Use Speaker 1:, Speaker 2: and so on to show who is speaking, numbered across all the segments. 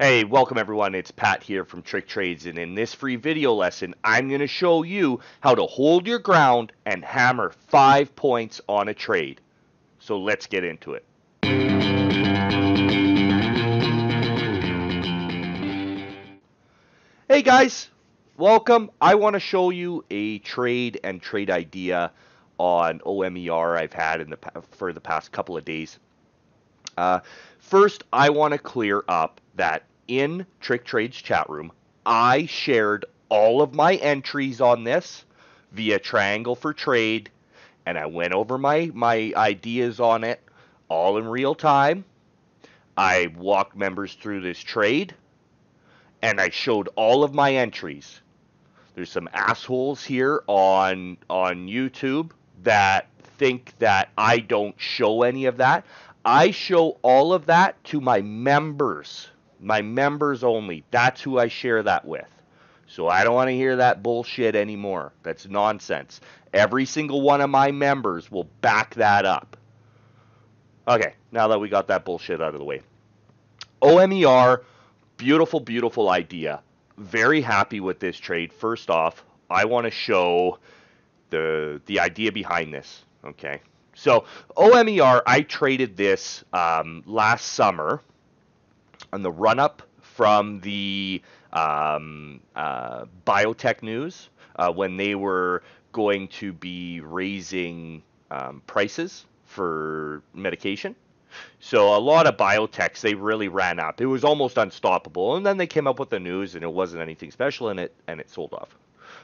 Speaker 1: Hey, welcome everyone. It's Pat here from TrickTrades, and in this free video lesson, I'm going to show you how to hold your ground and hammer 5 points on a trade. So let's get into it. Hey guys, welcome. I want to show you a trade and trade idea on OMER I've had for the past couple of days. First, I want to clear up that in TrickTrades chat room, I shared all of my entries on this via Triangle for Trade, and I went over my ideas on it all in real time. I walked members through this trade, and I showed all of my entries. There's some assholes here on YouTube that think that I don't show any of that. I show all of that to my members only. That's who I share that with. So I don't want to hear that bullshit anymore. That's nonsense. Every single one of my members will back that up. Okay, now that we got that bullshit out of the way. OMER, beautiful, beautiful idea. Very happy with this trade. First off, I want to show the idea behind this. Okay, so OMER, I traded this last summer on the run up from the biotech news when they were going to be raising prices for medication. So a lot of biotechs, they really ran up. It was almost unstoppable, and then they came up with the news, and it wasn't anything special, and it sold off.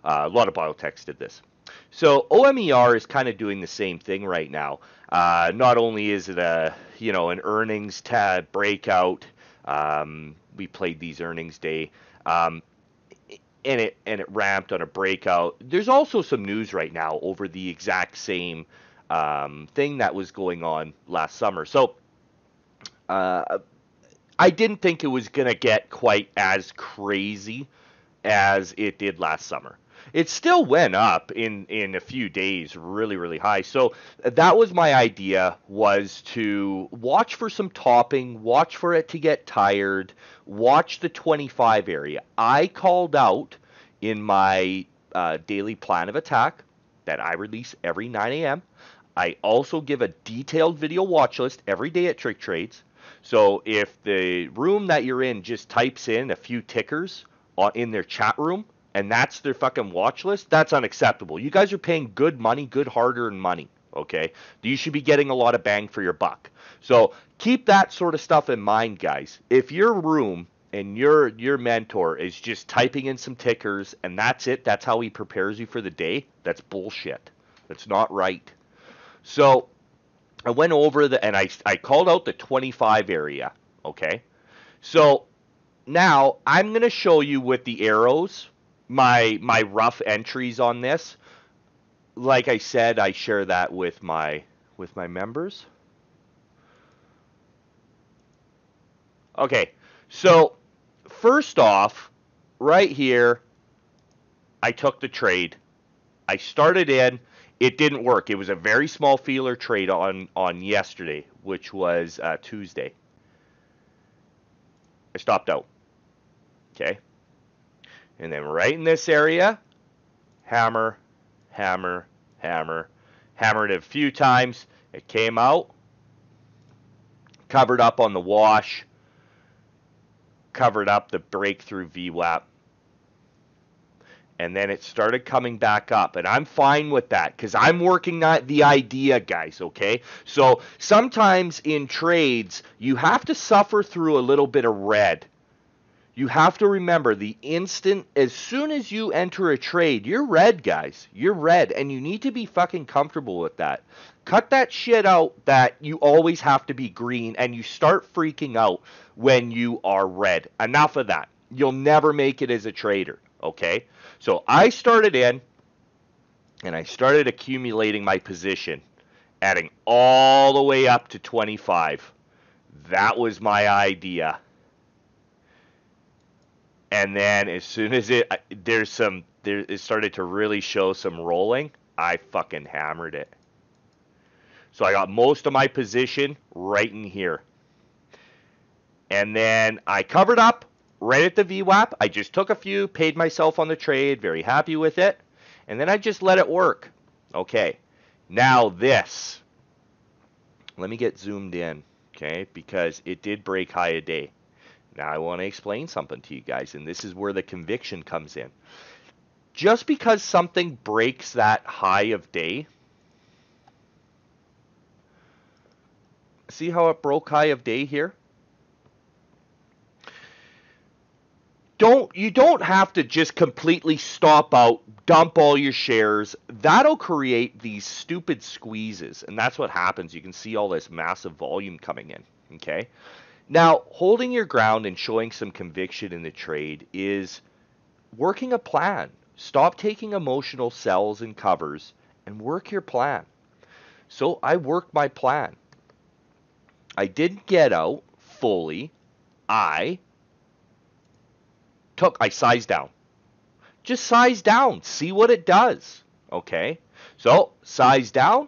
Speaker 1: A lot of biotechs did this. So OMER is kind of doing the same thing right now. Not only is it an earnings tab breakout. We played these earnings day, and it ramped on a breakout. There's also some news right now over the exact same thing that was going on last summer. So I didn't think it was going to get quite as crazy as it did last summer. It still went up in a few days really, really high. So that was my idea, was to watch for some topping, watch for it to get tired, watch the 25 area. I called out in my daily plan of attack that I release every 9 a.m. I also give a detailed video watch list every day at TrickTrades. So if the room that you're in just types in a few tickers in their chat room, and that's their fucking watch list, that's unacceptable. You guys are paying good money, good hard-earned money, okay? You should be getting a lot of bang for your buck. So keep that sort of stuff in mind, guys. If your room and your mentor is just typing in some tickers and that's it, that's how he prepares you for the day, that's bullshit. That's not right. So I went over and I called out the 25 area, okay? So now I'm going to show you with the arrows my rough entries on this. Like I said, I share that with my members. Okay, so first off, right here, I took the trade. I started in. It didn't work. It was a very small feeler trade on yesterday, which was Tuesday. I stopped out. Okay. And then right in this area, hammer, hammer, hammer, hammered it a few times. It came out, covered up on the wash, covered up the breakthrough VWAP. And then it started coming back up. And I'm fine with that because I'm working the idea, guys, okay? So sometimes in trades, you have to suffer through a little bit of red. You have to remember the instant, as soon as you enter a trade, you're red, guys. You're red, and you need to be fucking comfortable with that. Cut that shit out that you always have to be green, and you start freaking out when you are red. Enough of that. You'll never make it as a trader, okay? So I started in, and I started accumulating my position, adding all the way up to 25. That was my idea. And then as soon as it started to really show some rolling, I fucking hammered it. So I got most of my position right in here. And then I covered up, right at the VWAP. I just took a few, paid myself on the trade, very happy with it, and then I just let it work. Okay, now this. Let me get zoomed in, okay, because it did break high a day. Now I want to explain something to you guys, and this is where the conviction comes in. Just because something breaks that high of day, see how it broke high of day here? You don't have to just completely stop out, dump all your shares. That'll create these stupid squeezes, and that's what happens. You can see all this massive volume coming in, okay? Now, holding your ground and showing some conviction in the trade is working a plan. Stop taking emotional sells and covers and work your plan. So I worked my plan. I didn't get out fully. I sized down. Just size down. See what it does. Okay? So, size down.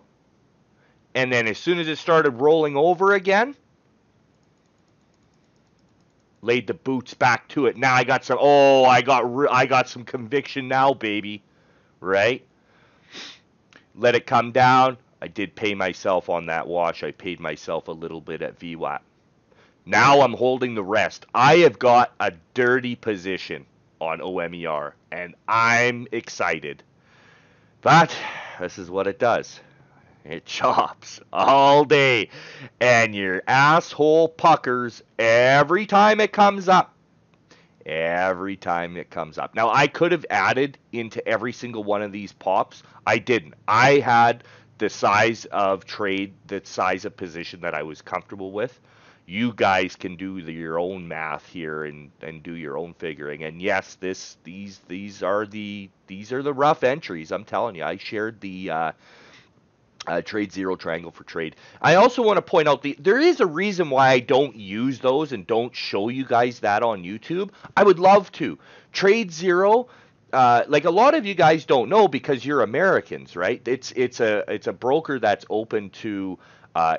Speaker 1: And then as soon as it started rolling over again, laid the boots back to it. Now I got some, I got some conviction now, baby. Right? Let it come down. I did pay myself on that wash. I paid myself a little bit at VWAP. Now I'm holding the rest. I have got a dirty position on OMER, and I'm excited. But this is what it does. It chops all day, and your asshole puckers every time it comes up. Every time it comes up. Now, I could have added into every single one of these pops. I didn't. I had the size of trade, the size of position that I was comfortable with. You guys can do your own math here and do your own figuring. And yes, these are the rough entries. I'm telling you. I shared the Trade Zero Triangle for Trade. I also want to point out there is a reason why I don't use those and don't show you guys that on YouTube. I would love to. Trade Zero, like a lot of you guys don't know because you're Americans, right? It's a broker that's open to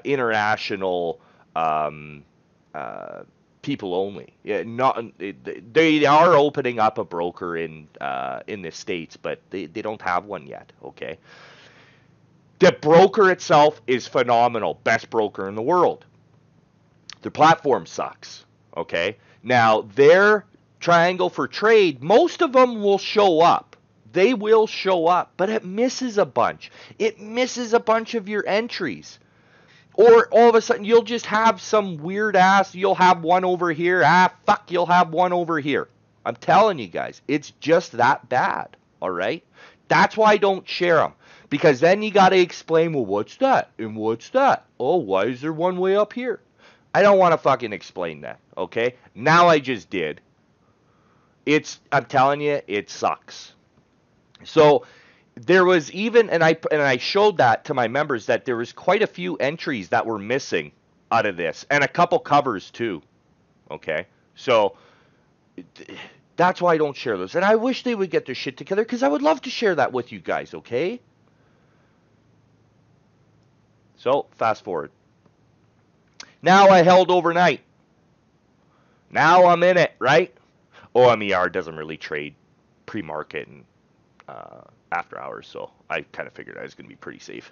Speaker 1: international people only. They are opening up a broker in the States, but they don't have one yet. Okay. The broker itself is phenomenal. Best broker in the world. Their platform sucks. Okay. Now, their triangle for trade, most of them will show up. They will show up, but it misses a bunch. It misses a bunch of your entries. Or all of a sudden, you'll just have some weird ass, you'll have one over here. You'll have one over here. I'm telling you guys, it's just that bad. All right? That's why I don't share them. Because then you got to explain, well, what's that? And what's that? Oh, why is there one way up here? I don't want to fucking explain that, okay? Now I just did. I'm telling you, it sucks. So there was even, and I showed that to my members, that there was quite a few entries that were missing out of this. And a couple covers too, okay? So that's why I don't share those. And I wish they would get their shit together because I would love to share that with you guys, okay? So, fast forward. Now I held overnight. Now I'm in it, right? OMER doesn't really trade pre-market and after hours, so I kind of figured I was going to be pretty safe.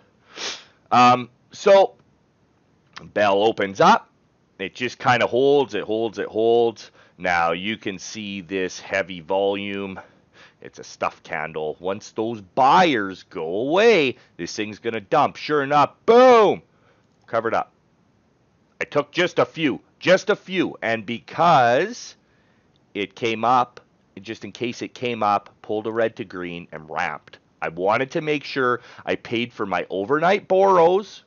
Speaker 1: So, bell opens up. It just kind of holds. It holds. Now you can see this heavy volume. It's a stuffed candle. Once those buyers go away, this thing's going to dump. Sure enough, boom, covered up. I took just a few. And because it came up, just in case it came up, pulled a red to green and ramped. I wanted to make sure I paid for my overnight borrows,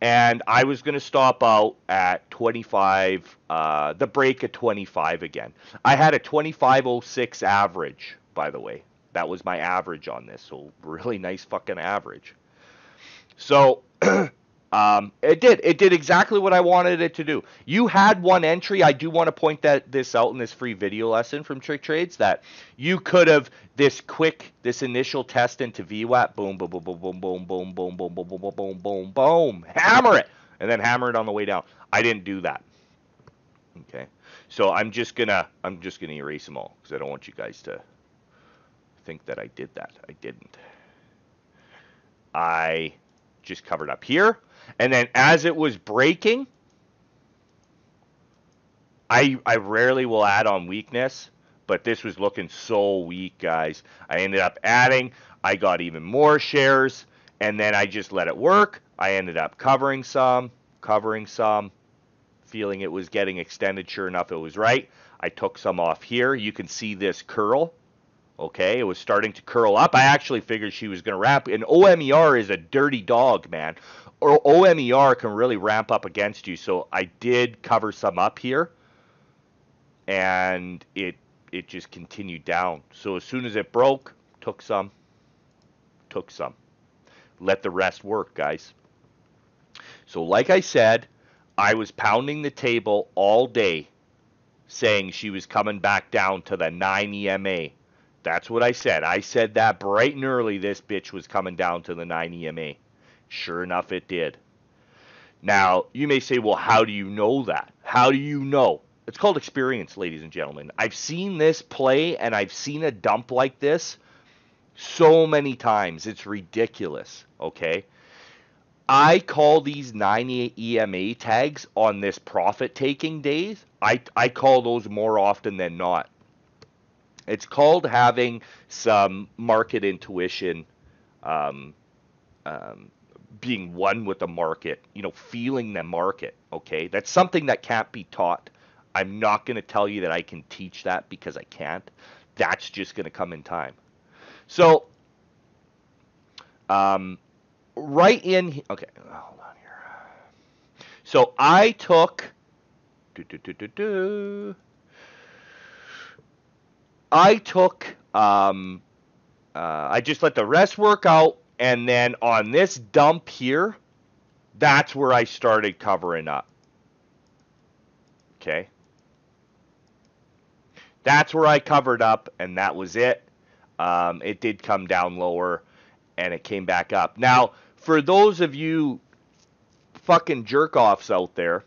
Speaker 1: and I was going to stop out at 25, the break at 25 again. I had a 25.06 average, by the way. That was my average on this, so really nice fucking average. So it did exactly what I wanted it to do. You had one entry. I do want to point this out in this free video lesson from TrickTrades that you could have this initial test into VWAP, boom, boom, boom, boom, boom, boom, boom, boom, boom, boom, boom, boom, boom, boom, hammer it, and then hammer it on the way down. I didn't do that. Okay, So I'm just gonna erase them all because I don't want you guys to think that I did that. I didn't. I just covered up here, and then as it was breaking, I rarely will add on weakness, but this was looking so weak, guys. I ended up adding. I got even more shares, and then I just let it work. I ended up covering some, feeling it was getting extended. Sure enough, it was right. I took some off here. You can see this curl. Okay, it was starting to curl up. I actually figured she was going to ramp. And OMER is a dirty dog, man. Or OMER can really ramp up against you. So I did cover some up here, and it just continued down. So as soon as it broke, took some. Let the rest work, guys. So like I said, I was pounding the table all day saying she was coming back down to the 9 EMA. That's what I said. I said that bright and early this bitch was coming down to the 9 EMA. Sure enough, it did. Now, you may say, well, how do you know that? How do you know? It's called experience, ladies and gentlemen. I've seen this play, and I've seen a dump like this so many times. It's ridiculous, okay? I call these 9 EMA tags on this profit-taking days. I call those more often than not. It's called having some market intuition, being one with the market, feeling the market, okay? That's something that can't be taught. I'm not going to tell you that I can teach that because I can't. That's just going to come in time. So, right in, okay, hold on here. So I took, I just let the rest work out, and then on this dump here, that's where I started covering up. Okay? That's where I covered up, and that was it. It did come down lower, and it came back up. Now, for those of you fucking jerk-offs out there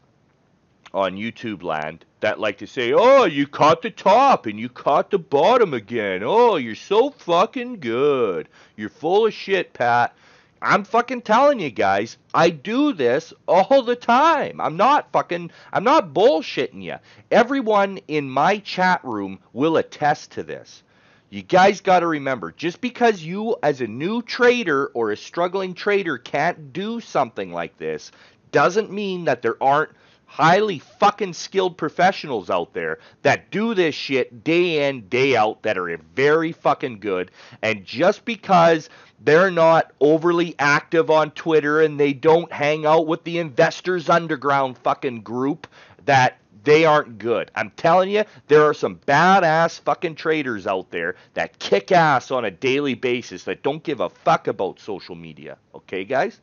Speaker 1: on YouTube land that like to say, oh, you caught the top and you caught the bottom again. Oh, you're so fucking good. You're full of shit, Pat. I'm fucking telling you guys, I do this all the time. I'm not bullshitting you. Everyone in my chat room will attest to this. You guys got to remember, just because you as a new trader or a struggling trader can't do something like this doesn't mean that there aren't highly fucking skilled professionals out there that do this shit day in, day out that are very fucking good. And just because they're not overly active on Twitter and they don't hang out with the Investors Underground fucking group, that they aren't good. I'm telling you, there are some badass fucking traders out there that kick ass on a daily basis that don't give a fuck about social media. Okay, guys?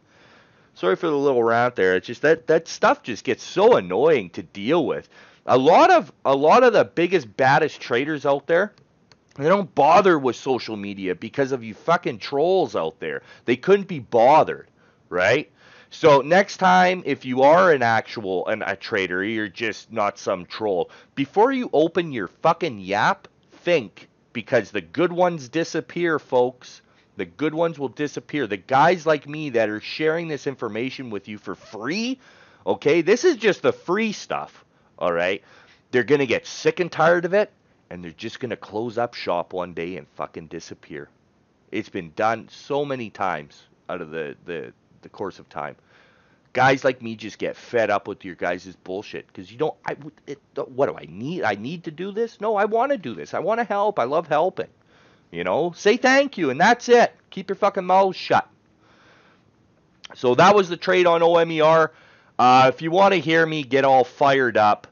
Speaker 1: Sorry for the little rant there. It's just that stuff just gets so annoying to deal with. A lot of the biggest, baddest traders out there, they don't bother with social media because of you fucking trolls out there. They couldn't be bothered, right? So next time, if you are a trader, you're just not some troll. Before you open your fucking yap, think, because the good ones disappear, folks. The good ones will disappear. The guys like me that are sharing this information with you for free, okay, this is just the free stuff, all right? They're going to get sick and tired of it, and they're just going to close up shop one day and fucking disappear. It's been done so many times out of the course of time. Guys like me just get fed up with your guys' bullshit because you don't, what do I need? I need to do this? No, I want to do this. I want to help. I love helping. Say thank you, and that's it. Keep your fucking mouth shut. So that was the trade on OMER. If you want to hear me get all fired up,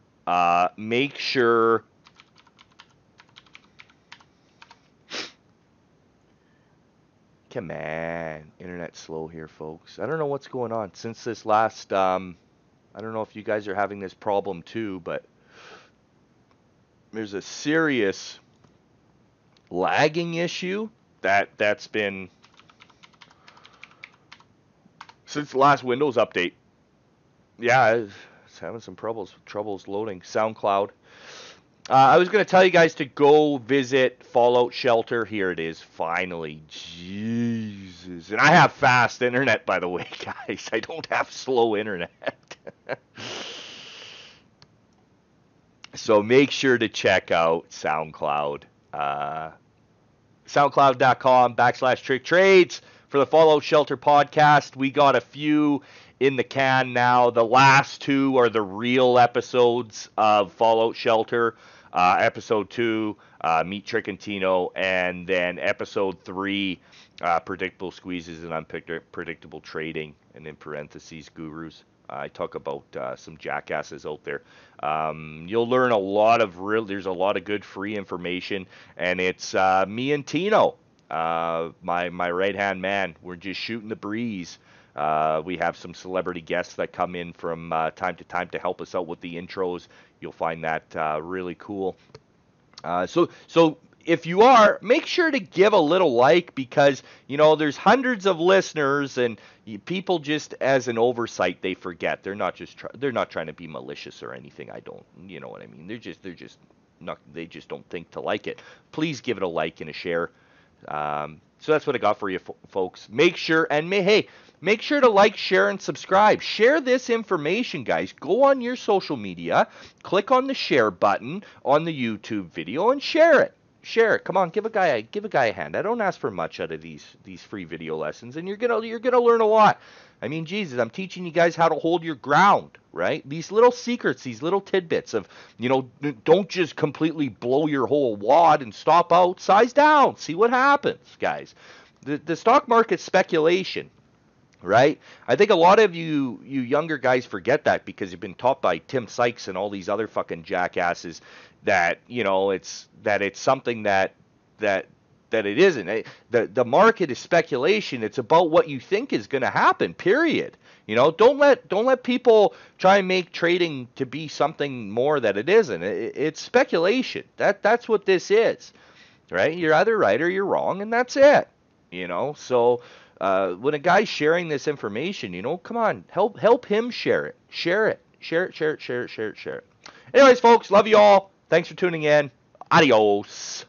Speaker 1: make sure... Come on. Internet's slow here, folks. I don't know what's going on. Since this last... I don't know if you guys are having this problem too, but there's a serious... lagging issue that's been since the last Windows update. Yeah, It's having some troubles loading. SoundCloud. I was going to tell you guys to go visit Fallout Shelter. Here it is, finally. Jesus. And I have fast internet, by the way, guys. I don't have slow internet. So make sure to check out SoundCloud. SoundCloud.com/TrickTrades for the Fallout Shelter podcast. We got a few in the can now. The last two are the real episodes of Fallout Shelter. Episode 2, Meet Trick and Tino, and then Episode 3, Predictable Squeezes and Unpredictable Trading, and in parentheses, Gurus. I talk about some jackasses out there. You'll learn a lot of there's a lot of good free information, and it's me and Tino, my right-hand man. We're just shooting the breeze. We have some celebrity guests that come in from time to time to help us out with the intros. You'll find that really cool. So if you are, make sure to give a little like, because, you know, there's hundreds of listeners, and people just as an oversight, they forget. They're not trying to be malicious or anything. You know what I mean? They just don't think to like it. Please give it a like and a share. So that's what I got for you, folks. Make sure to like, share, and subscribe. Share this information, guys. Go on your social media, click on the share button on the YouTube video, and share it. Share it. Come on, give a guy a hand. I don't ask for much out of these free video lessons, and you're gonna learn a lot. I mean, Jesus, I'm teaching you guys how to hold your ground, right? These little secrets, these little tidbits of, you know, don't just completely blow your whole wad and stop out. Size down. See what happens, guys. The stock market's speculation, right? I think a lot of you younger guys forget that, because you've been taught by Tim Sykes and all these other fucking jackasses that, you know, it's something that it isn't. The market is speculation. It's about what you think is going to happen, period. You know, don't let people try and make trading to be something more that it isn't. It's speculation. That's what this is, right? You're either right or you're wrong, and that's it. You know, so when a guy's sharing this information, you know, come on, help him share it. Share it. Anyways, folks, love you all. Thanks for tuning in. Adios.